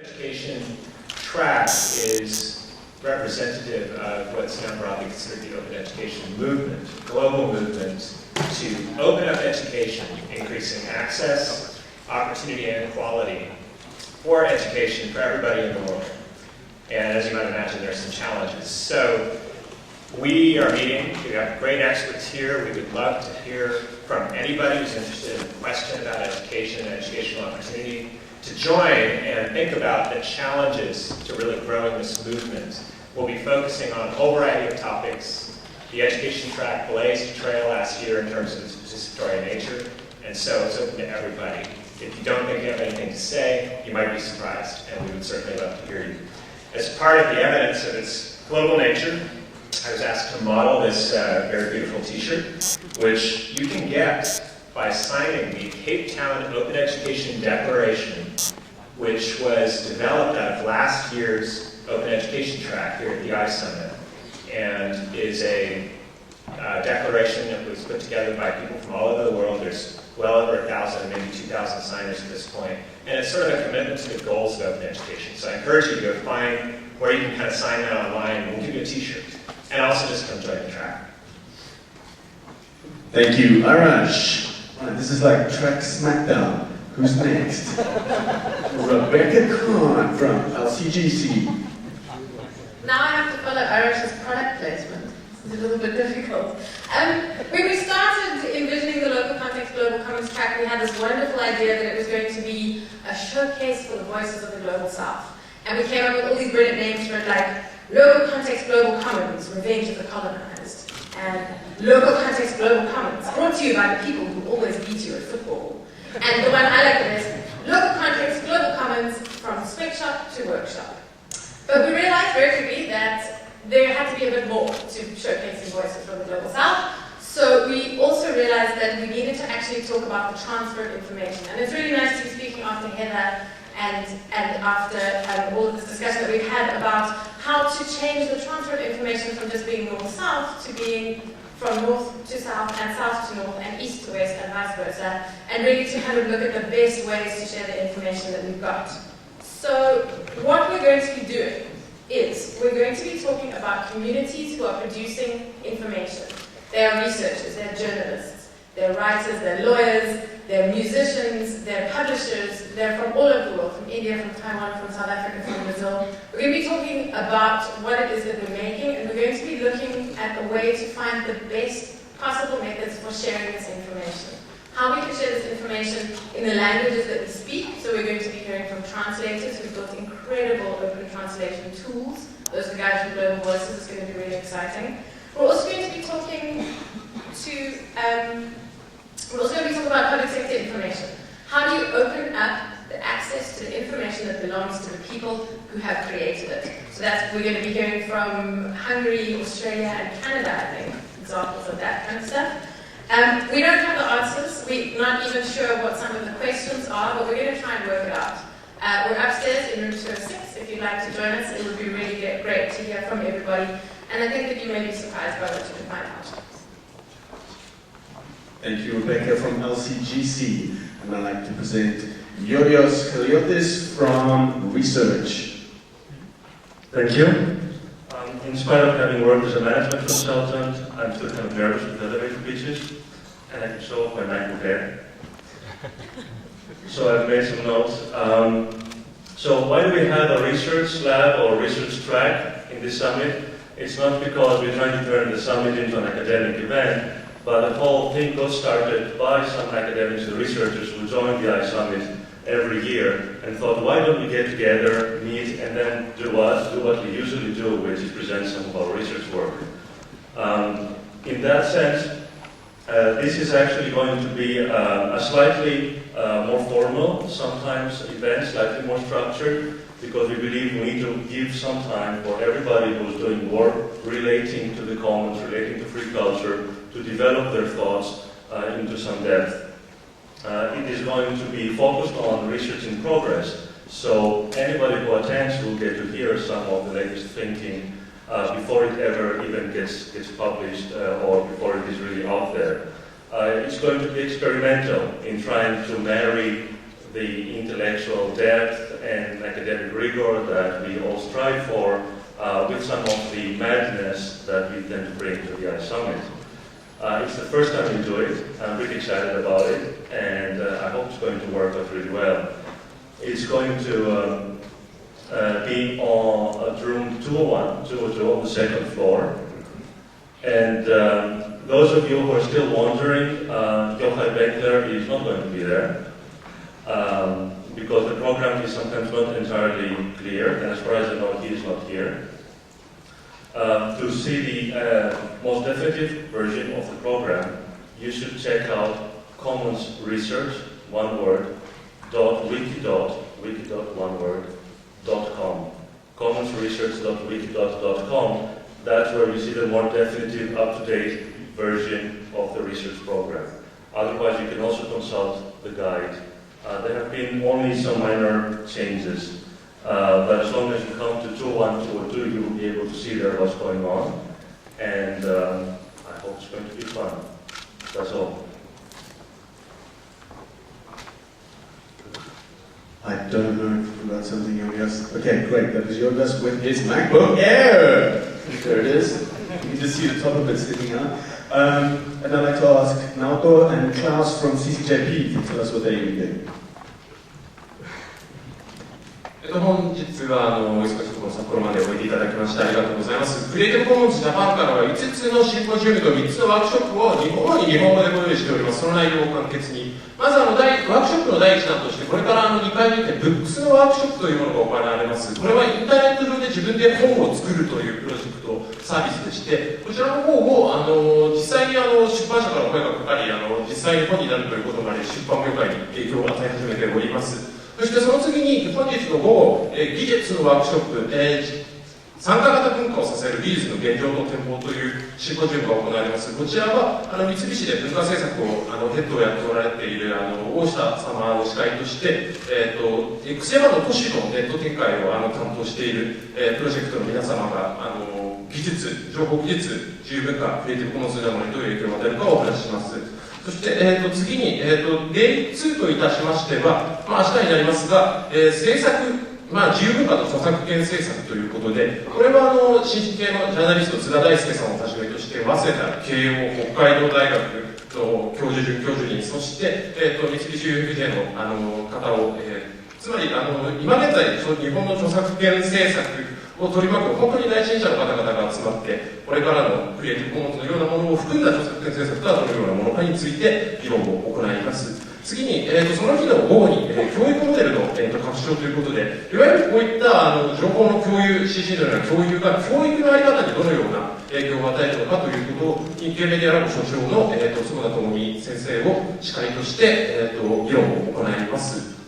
Education track is representative of what's now broadly considered the open education movement, global movement to open up education, increasing access, opportunity, and quality for education for everybody in the world. And as you might imagine, there are some challenges. So we are meeting, we have great experts here. We would love to hear from anybody who's interested in a question about education and educational opportunity to join and think about the challenges to really growing this movement. We'll be focusing on a whole variety of topics. The education track blazed a trail last year in terms of its participatory nature, and so it's open to everybody. If you don't think you have anything to say, you might be surprised, and we would certainly love to hear you. As part of the evidence of its global nature, I was asked to model this very beautiful t-shirt, which you can get by signing the Cape Town Open Education Declaration, which was developed out of last year's Open Education track here at the iSummit, and is a declaration that was put together by people from all over the world. There's well over 1,000, maybe 2,000 signers at this point, and it's sort of a commitment to the goals of open education. So I encourage you to go find where you can kind of sign that online, and we'll give you a t-shirt. And also just come join the track. Thank you, Arash. This is like track smackdown. Who's next? Rebecca Khan from LCGC. Now I have to follow Arash's product placement. It's a little bit difficult. When we started envisioning the Local Context Global Commons track, we had this wonderful idea that it was going to be a showcase for the voices of the Global South. And we came up with all these brilliant names for it, like Local Context Global Commons, Revenge of the Colonized, and Local Context Global Commons, brought to you by the people who always beat you at football. And the one I like the best, Local Context Global Commons, from spec shop to workshop. But we realized very quickly that there had to be a bit more to showcasing voices from the Global South. So we also realized that we needed to actually talk about the transfer of information. And it's really nice to be speaking after Heather and after all of this discussion that we've had about how to change the transfer of information from just being north-south to being from north to south and south to north and east to west and vice versa, and really to kind of look at the best ways to share the information that we've got. So what we're going to be doing is we're going to be talking about communities who are producing information. They're researchers, they're journalists, they're writers, they're lawyers, they're musicians, they're publishers, they're from all over the world, from India, from Taiwan, from South Africa, from Brazil. We're going to be talking about what it is that we're making, and we're going to be looking at a way to find the best possible methods for sharing this information. How we can share this information in the languages that we speak. So we're going to be hearing from translators who've built incredible open translation tools. Those are the guys from Global Voices. It's going to be really exciting. We're also going to be talking about public sector information. How do you open up the access to the information that belongs to the people who have created it? So we're going to be hearing from Hungary, Australia, and Canada, I think, examples of that kind of stuff. We don't have the answers. We're not even sure what some of the questions are, but we're going to try and work it out. We're upstairs in room 206. If you'd like to join us, it would be really great to hear from everybody. And I think that you may be surprised by what you can find out. Thank you, Rebecca from LCGC. And I'd like to present Yorios Kaliotis from Research. Thank you. In spite of having worked as a management consultant, I'm still kind of nervous with elevator pitches, and I can show off my MacBook Air. So I've made some notes. So why do we have a research lab or research track in this summit? It's not because we're trying to turn the summit into an academic event, but the whole thing got started by some academics and researchers who join the iSummit every year and thought, why don't we get together, meet, and then do what we usually do, which is present some of our research work. In that sense, this is actually going to be a slightly more formal, sometimes event, slightly more structured, because we believe we need to give some time for everybody who's doing work relating to the commons, relating to free culture, to develop their thoughts into some depth. It is going to be focused on research in progress, so anybody who attends will get to hear some of the latest thinking before it ever even gets published or before it is really out there. It's going to be experimental in trying to marry the intellectual depth and academic rigor that we all strive for, with some of the madness that we tend to bring to the iSummit. It's the first time we do it. I'm really excited about it, and I hope it's going to work out really well. It's going to be on room 202 on the second floor. And those of you who are still wondering, Yochai Beckler is not going to be there because the program is sometimes not entirely clear, and as far as I know, he is not here. To see the most definitive version of the program, you should check out Commons Research, one word, .wiki.com. commonsresearch.wiki.com. That's where you see the more definitive, up-to-date version of the research program. Otherwise, you can also consult the guide. There have been only some minor changes, but as long as you come to 201, 202, you will be able to see there what's going on, and I hope it's going to be fun. That's all. I don't know about something Yogas. Okay, great. That was Yogas with his MacBook Air. There it is. You can just see the top of it sticking out. And I'd like to ask Naoto and Klaus from CCJP to tell us what they're doing. 本日はお忙しいところ札幌までおいでいただきましてありがとうございます。クリエイティブコモンズジャパンからは5つのシンポジウムと3つのワークショップを日本語でご用意しております。その内容を簡潔に。まずワークショップの第一弾として、これから2回にてブックスのワークショップというものが行われます。これはインターネット上で自分で本を作るというプロジェクトサービスでして、こちらの方を実際に出版社から声がかかり、実際に本になるということまで出版業界に影響を与え始めております。そしてその次に本日の午後、技術のワークショップ、参加型文化を支える技術の現状と展望というシンポジウムが行われます。こちらは三菱で文化政策をヘッドをやっておられている大下様を司会として、X 山の都市のネット展開を担当している、プロジェクトの皆様が技術、情報技術、自由文化、クリエイティブコモンズなどにどういう影響を与えるかをお話しします。そして、次に、Day 2といたしましては、明日になりますが、制作、自由文化と著作権制作ということで、これは新進系のジャーナリスト、津田大介さんをはじめとして、早稲田、慶応、北海道大学の教授、准教授に、そして、三菱 UFJ の方を、つまり今現在、日本の著作権政策を取り巻く本当に第一人者の方々が集まって、これからのクリエイティブコモンズのようなものを含んだ著作権政策とはどのようなものかについて議論を行います。次に、その日の午後に、教育モデルの、拡張ということで、いわゆるこういった情報の共有、CC のような共有が教育の在り方にどのような影響を与えるのかということを、日経メディアラボ所長の坪田智美先生を司会として、議論を行います。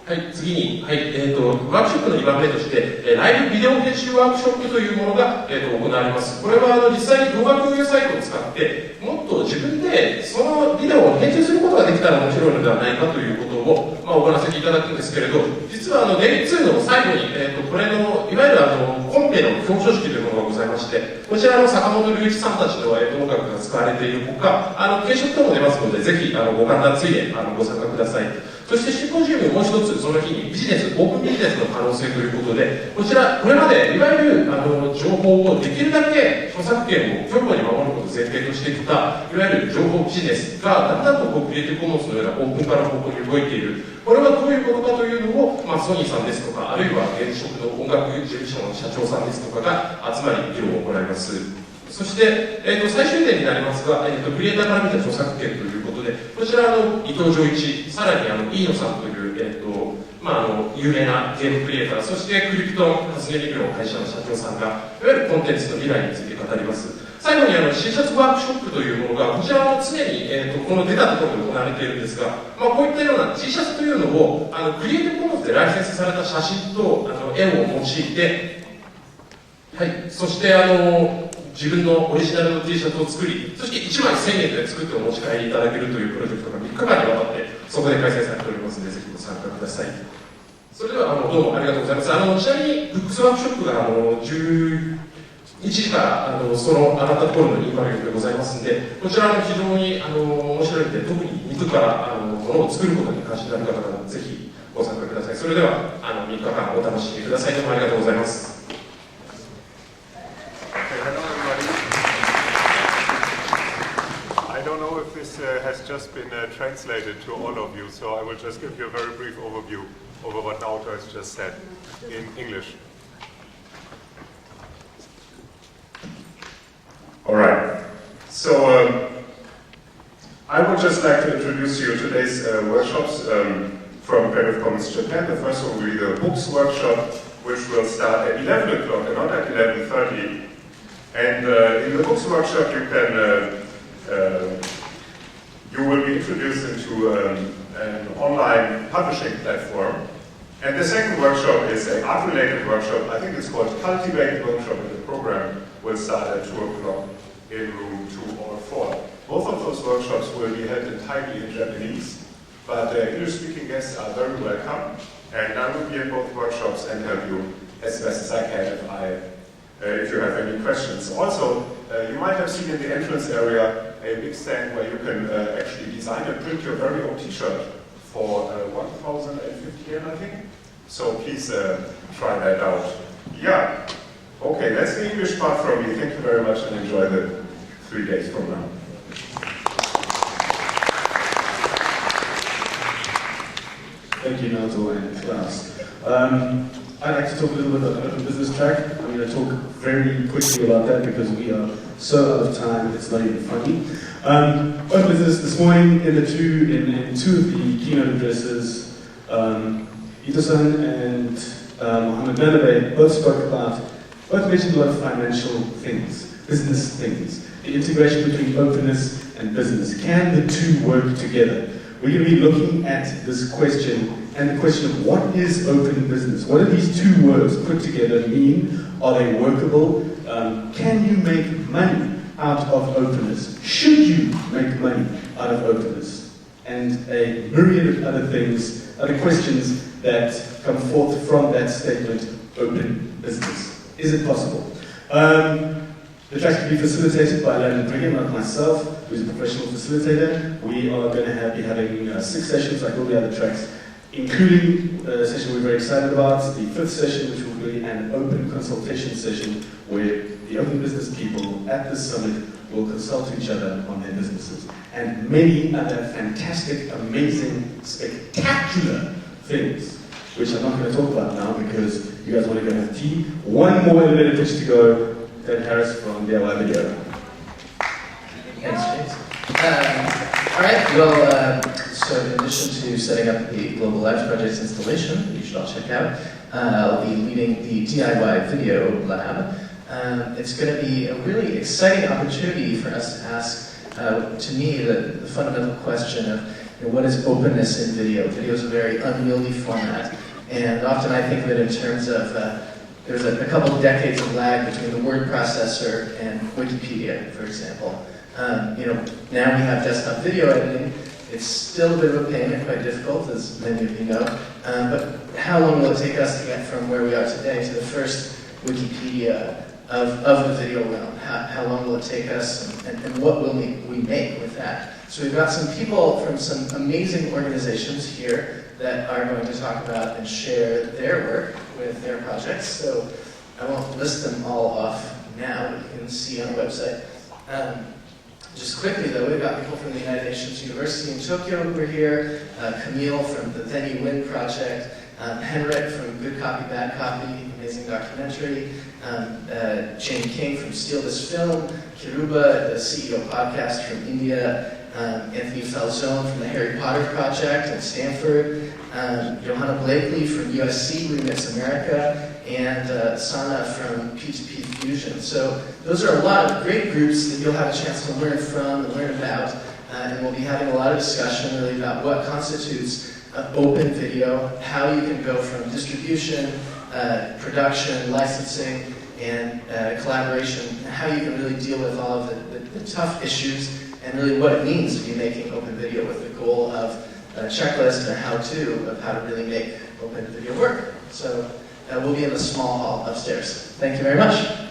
はい、次に、ワークショップの2番目として、ライブビデオ編集ワークショップというものが、行われます。これは実際に動画共有サイトを使って、もっと自分でそのビデオを編集することができたら面白いのではないかということを、行わせていただくんですけれど、実はデイ2の最後に、これのいわゆるコンペの表彰式というものがございまして、こちらの坂本龍一さんたちの音楽が使われているほか、軽食等も出ますので、ぜひご観覧ついでご参加ください。そしてシンポジウムもう一つ、その日にオープンビジネスの可能性ということで、こちら、これまでいわゆる情報をできるだけ著作権を強固に守ることを前提としてきた、いわゆる情報ビジネスがだんだんとクリエイティブコモンズのようなオープン化の方向に動いている。これはどういうことかというのを、ソニーさんですとか、あるいは現職の音楽事務所の社長さんですとかが集まり議論を行います。そして、最終点になりますが、クリエイターから見た著作権ということで、こちら伊藤浄一、さらに飯野さんという、有名なゲームクリエイター、そしてクリプトン発電リグの会社の社長さんが、いわゆるコンテンツの未来について語ります。最後に新卒ワークショップというものが、こちらは常に、この出たところで行われているんですが、こういったような T シャツというのを、クリエイティブコモンズでライセンスされた写真と絵を用いて、はい、そして自分のオリジナルの T シャツを作り、そして1枚1000円で作ってお持ち帰りいただけるというプロジェクトが3日間にわたってそこで開催されておりますので、ぜひご参加ください。それではどうもありがとうございます。ちなみにブックスワークショップが1時からその上がったところのインパクトでございますので、こちら非常に面白いので、特に肉からものを作ることに関心のある方々、ぜひご参加ください。それでは3日間お楽しみください。どうもありがとうございます。Hello everybody. I don't know if this has just been translated to all of you, so I will just give you a very brief overview over what Naoto has just said in English. All right. So I would just like to introduce you to today's workshops from Creative Commons Japan. The first one will be the books workshop, which will start at 11 o'clock and not at 11:30. And in the books workshop, you will be introduced into an online publishing platform. And the second workshop is an art-related workshop. I think it's called Cultivate Workshop, and the program will start at 2 o'clock in room 204. Both of those workshops will be held entirely in Japanese, but English-speaking guests are very welcome. And I will be in both workshops and help you as best as I can if you have any questions. Also, you might have seen in the entrance area a big stand where you can actually design and print your very own t-shirt for 1,050 yen, I think. So please try that out. Yeah. Okay, that's the English part from me. Thank you very much and enjoy the 3 days from now. Thank you, Naoto and Klaus. I'd like to talk a little bit about the open business track. I'm going to talk very quickly about that because we are so out of time, it's not even funny. Open business this morning in two of the keynote addresses, Ito-san and Mohammed Nanabe both mentioned a lot of financial things, business things, the integration between openness and business. Can the two work together? We're going to be looking at this question and the question of what is open business? What do these two words put together mean? Are they workable? Can you make money out of openness? Should you make money out of openness? And a myriad of other things, other questions that come forth from that statement, open business. Is it possible? The track can be facilitated by Landon Brigham, not myself, who's a professional facilitator. We are going to be having 6 sessions like all the other tracks, including a session we're very excited about, the 5th session, which will be an open consultation session where the open business people at this summit will consult each other on their businesses. And many other fantastic, amazing, spectacular things, which I'm not going to talk about now because you guys want to go have tea. One more elevator pitch to go. Dan Harris from DIY Video. Thanks, James. All right, well, so in addition to setting up the Global Labs Projects installation, you should all check out, I'll be leading the DIY Video Lab. It's going to be a really exciting opportunity for us to ask, to me, the fundamental question of what is openness in video? Video is a very unwieldy format, and often I think of it in terms of there's a couple of decades of lag between the word processor and Wikipedia, for example. Now we have desktop video editing. It's still a bit of a pain and quite difficult, as many of you know. But how long will it take us to get from where we are today to the first Wikipedia of the video realm? How long will it take us, and what will we make with that? So we've got some people from some amazing organizations here that are going to talk about and share their work with their projects. So I won't list them all off now, but you can see on the website. Just quickly though, we've got people from the United Nations University in Tokyo who are here, Camille from the Then You Win project, Henrik from Good Copy, Bad Copy, amazing documentary, Jane King from Steal This Film, Kiruba, the CEO podcast from India, Anthony Falzone from the Harry Potter Project at Stanford, Johanna Blakely from USC, Remix America, and Sana from P2P Fusion. So those are a lot of great groups that you'll have a chance to learn from and learn about, and we'll be having a lot of discussion really about what constitutes open video, how you can go from distribution, production, licensing, and collaboration, and how you can really deal with all of the tough issues and really what it means to be making open video with the goal of a checklist and a how-to of how to really make open video work. So we'll be in the small hall upstairs. Thank you very much.